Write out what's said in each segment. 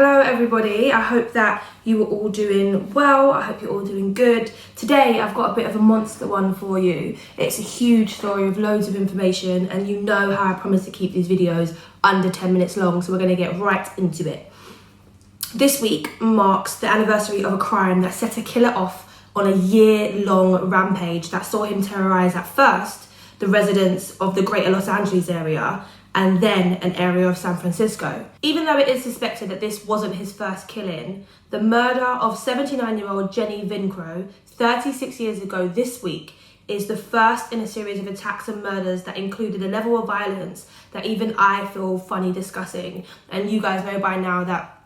Hello everybody, I hope that you are all doing well, I hope you're all doing good. Today I've got a bit of a monster one for you. It's a huge story with loads of information and you know how I promise to keep these videos under 10 minutes long, so we're going to get right into it. This week marks the anniversary of a crime that set a killer off on a year-long rampage that saw him terrorise at first the residents of the greater Los Angeles area and then an area of San Francisco. Even though it is suspected that this wasn't his first killing, the murder of 79-year-old Jenny Vincro 36 years ago this week is the first in a series of attacks and murders that included a level of violence that even I feel funny discussing. And you guys know by now that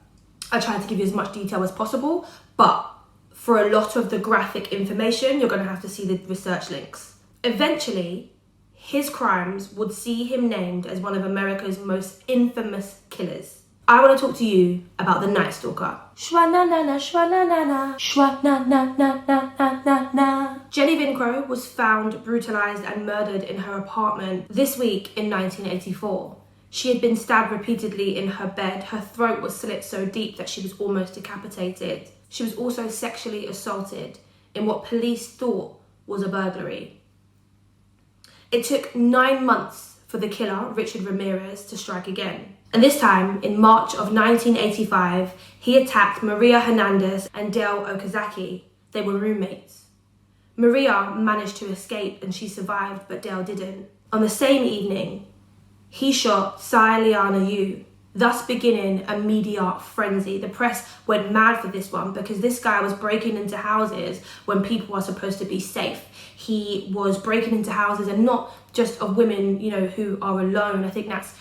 I try to give you as much detail as possible, but for a lot of the graphic information, you're gonna have to see the research links. Eventually, his crimes would see him named as one of America's most infamous killers. I want to talk to you about the Night Stalker. Shwa-na-na-na, shwa-na-na-na, shwa-na-na-na-na-na-na. Jenny Vincro was found brutalised and murdered in her apartment this week in 1984. She had been stabbed repeatedly in her bed. Her throat was slit so deep that she was almost decapitated. She was also sexually assaulted in what police thought was a burglary. It took 9 months for the killer, Richard Ramirez, to strike again. And this time, in March of 1985, he attacked Maria Hernandez and Dale Okazaki. They were roommates. Maria managed to escape and she survived, but Dale didn't. On the same evening, he shot Cy Liana Yu, thus beginning a media frenzy. The press went mad for this one because this guy was breaking into houses when people are supposed to be safe. He was breaking into houses, and not just of women, you know, who are alone. I think that's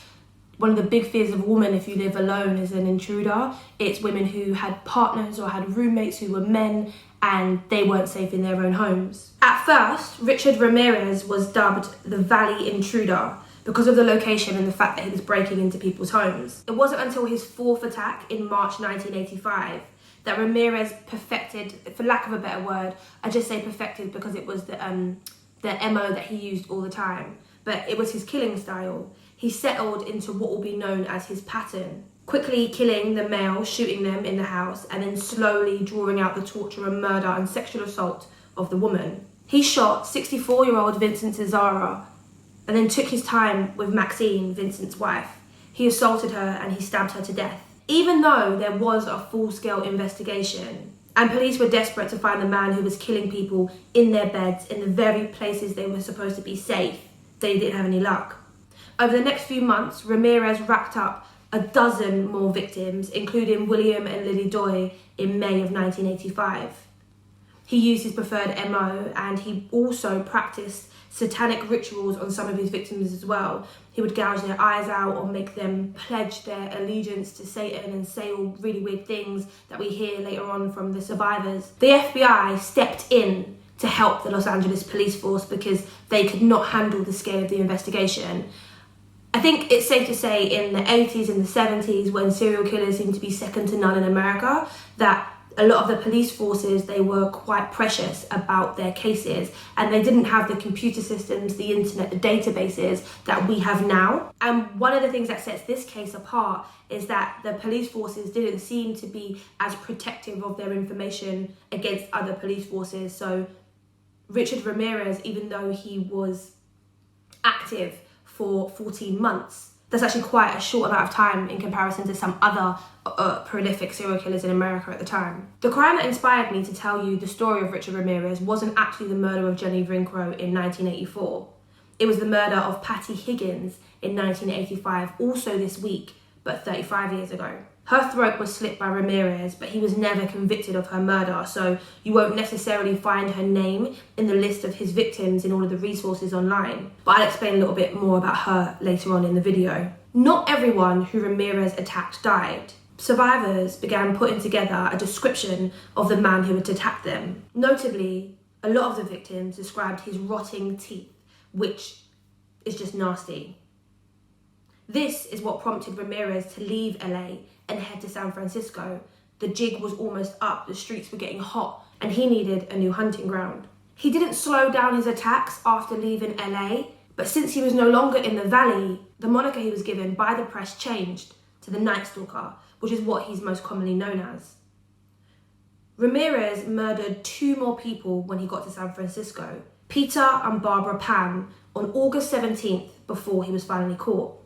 one of the big fears of a woman if you live alone as an intruder. It's women who had partners or had roommates who were men and they weren't safe in their own homes. At first, Richard Ramirez was dubbed the Valley Intruder because of the location and the fact that he was breaking into people's homes. It wasn't until his fourth attack in March 1985 that Ramirez perfected, for lack of a better word, I just say perfected because it was the MO that he used all the time, but it was his killing style. He settled into what will be known as his pattern, quickly killing the male, shooting them in the house, and then slowly drawing out the torture and murder and sexual assault of the woman. He shot 64-year-old Vincent Cesara and then took his time with Maxine, Vincent's wife. He assaulted her and he stabbed her to death. Even though there was a full-scale investigation and police were desperate to find the man who was killing people in their beds in the very places they were supposed to be safe, they didn't have any luck. Over the next few months, Ramirez racked up a dozen more victims, including William and Lily Doy in May of 1985. He used his preferred MO and he also practiced satanic rituals on some of his victims as well. He would gouge their eyes out or make them pledge their allegiance to Satan and say all really weird things that we hear later on from the survivors. The FBI stepped in to help the Los Angeles police force because they could not handle the scale of the investigation. I think it's safe to say in the 80s and the 70s, when serial killers seemed to be second to none in America, that a lot of the police forces, they were quite precious about their cases and they didn't have the computer systems, the internet, the databases that we have now. And one of the things that sets this case apart is that the police forces didn't seem to be as protective of their information against other police forces. So Richard Ramirez, even though he was active for 14 months, that's actually quite a short amount of time in comparison to some other prolific serial killers in America at the time. The crime that inspired me to tell you the story of Richard Ramirez wasn't actually the murder of Jenny Vincro in 1984. It was the murder of Patty Higgins in 1985, also this week, but 35 years ago. Her throat was slit by Ramirez, but he was never convicted of her murder, so you won't necessarily find her name in the list of his victims in all of the resources online. But I'll explain a little bit more about her later on in the video. Not everyone who Ramirez attacked died. Survivors began putting together a description of the man who had attacked them. Notably, a lot of the victims described his rotting teeth, which is just nasty. This is what prompted Ramirez to leave LA and head to San Francisco. The jig was almost up, the streets were getting hot, and he needed a new hunting ground. He didn't slow down his attacks after leaving LA, but since he was no longer in the Valley, the moniker he was given by the press changed to the Night Stalker, which is what he's most commonly known as. Ramirez murdered 2 more people when he got to San Francisco, Peter and Barbara Pan, on August 17th before he was finally caught.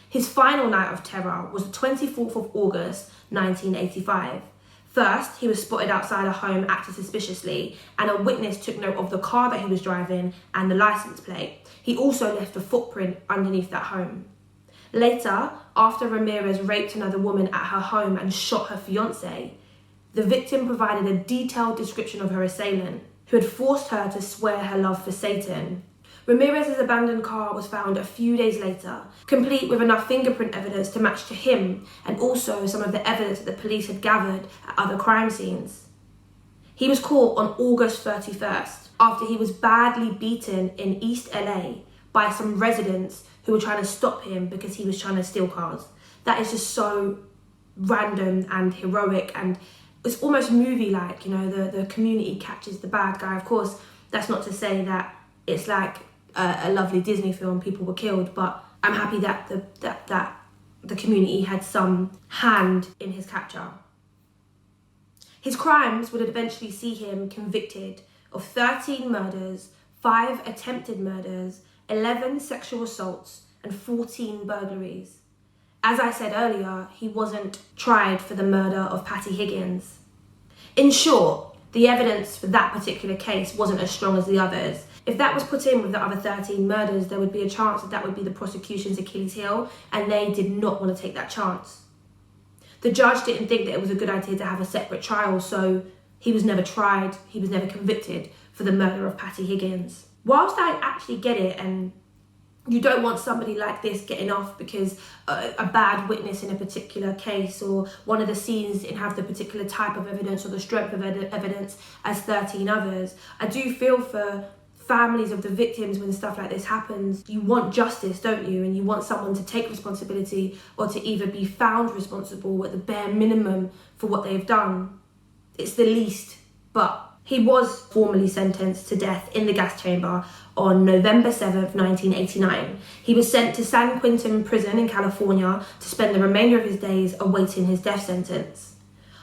His final night of terror was the 24th of August 1985. First, he was spotted outside a home acting suspiciously, and a witness took note of the car that he was driving and the license plate. He also left a footprint underneath that home. Later, after Ramirez raped another woman at her home and shot her fiancé, the victim provided a detailed description of her assailant, who had forced her to swear her love for Satan. Ramirez's abandoned car was found a few days later, complete with enough fingerprint evidence to match to him, and also some of the evidence that the police had gathered at other crime scenes. He was caught on August 31st, after he was badly beaten in East LA by some residents who were trying to stop him because he was trying to steal cars. That is just so random and heroic, and it's almost movie-like, you know, the community catches the bad guy. Of course, that's not to say that it's like a lovely Disney film, people were killed, but I'm happy that the community had some hand in his capture. His crimes would eventually see him convicted of 13 murders, 5 attempted murders, 11 sexual assaults, and 14 burglaries. As I said earlier, he wasn't tried for the murder of Patty Higgins. In short, the evidence for that particular case wasn't as strong as the others. If that was put in with the other 13 murders, there would be a chance that would be the prosecution's Achilles heel, and they did not want to take that chance. The judge didn't think that it was a good idea to have a separate trial, so he was never tried, he was never convicted for the murder of Patty Higgins. Whilst I actually get it, and you don't want somebody like this getting off because a bad witness in a particular case or one of the scenes didn't have the particular type of evidence or the strength of evidence as 13 others. I do feel for families of the victims when stuff like this happens. You want justice, don't you? And you want someone to take responsibility or to either be found responsible at the bare minimum for what they've done. It's the least, but he was formally sentenced to death in the gas chamber on November 7th, 1989. He was sent to San Quentin prison in California to spend the remainder of his days awaiting his death sentence.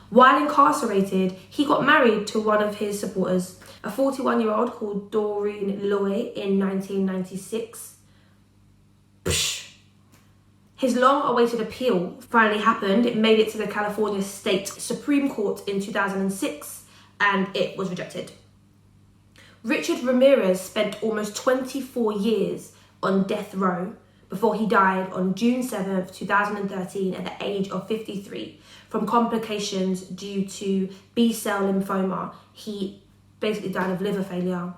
While incarcerated, he got married to one of his supporters, a 41-year-old called Doreen Loy, in 1996. His long-awaited appeal finally happened. It made it to the California State Supreme Court in 2006, and it was rejected. Richard Ramirez spent almost 24 years on death row before he died on June 7th, 2013 at the age of 53 from complications due to B-cell lymphoma. He basically died of liver failure.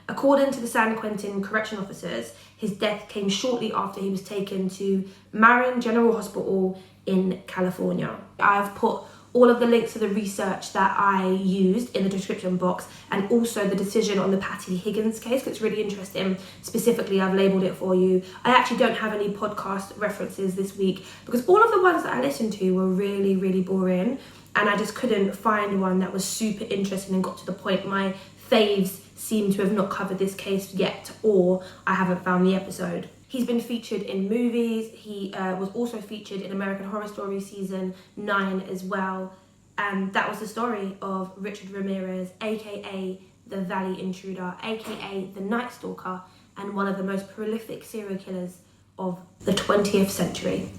According to the San Quentin correction officers, his death came shortly after he was taken to Marin General Hospital in California. I've put all of the links to the research that I used in the description box, and also the decision on the Patty Higgins case. It's really interesting. Specifically, I've labelled it for you. I actually don't have any podcast references this week because all of the ones that I listened to were really, really boring, and I just couldn't find one that was super interesting and got to the point. My faves seem to have not covered this case yet, or I haven't found the episode. He's been featured in movies. He was also featured in American Horror Story Season 9 as well. And that was the story of Richard Ramirez, aka the Valley Intruder, aka the Night Stalker, and one of the most prolific serial killers of the 20th century.